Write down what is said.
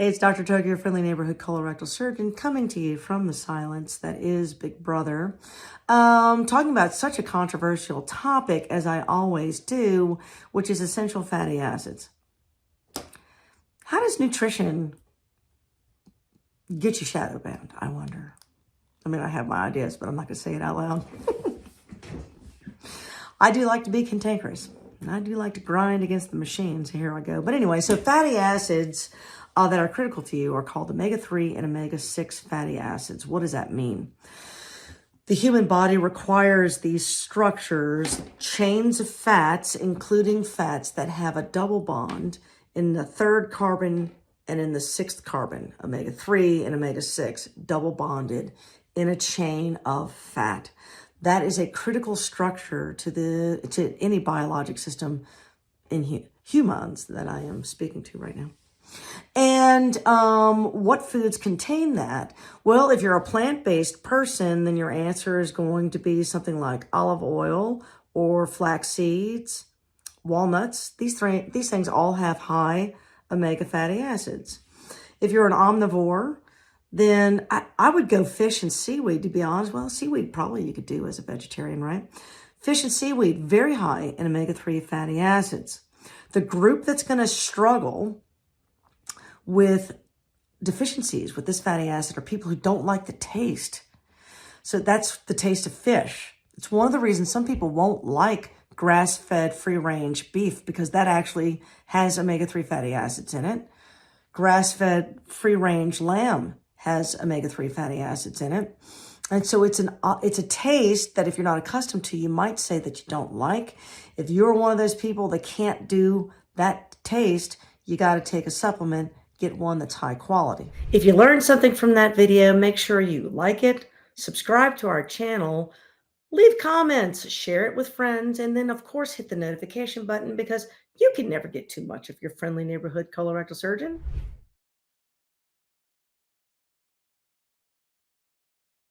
Hey, it's Dr. Toker, your friendly neighborhood colorectal surgeon, coming to you from the silence that is Big Brother. Talking about such a controversial topic, as I always do, which is essential fatty acids. How does nutrition get you shadow banned, I wonder? I mean, I have my ideas, but I'm not going to say it out loud. I do like to be cantankerous. And I do like to grind against the machine, so here I go. But anyway, so fatty acids that are critical to you are called omega-3 and omega-6 fatty acids. What does that mean? The human body requires these structures, chains of fats, including fats that have a double bond in the third carbon and in the sixth carbon, omega-3 and omega-6, double bonded in a chain of fat. That is a critical structure to any biologic system in humans that I am speaking to right now. And what foods contain that? Well, if you're a plant-based person, then your answer is going to be something like olive oil or flax seeds, walnuts. These things all have high omega fatty acids. If you're an omnivore, then I would go fish and seaweed, to be honest. Well, seaweed probably you could do as a vegetarian, right? Fish and seaweed, very high in omega-3 fatty acids. The group that's going to struggle with deficiencies with this fatty acid are people who don't like the taste. So that's the taste of fish. It's one of the reasons some people won't like grass-fed free-range beef, because that actually has omega-3 fatty acids in it. Grass-fed free-range lamb has omega-3 fatty acids in it. And so it's a taste that if you're not accustomed to, you might say that you don't like. If you're one of those people that can't do that taste, you got to take a supplement, get one that's high quality. If you learned something from that video, make sure you like it, subscribe to our channel, leave comments, share it with friends, and then of course hit the notification button, because you can never get too much of your friendly neighborhood colorectal surgeon.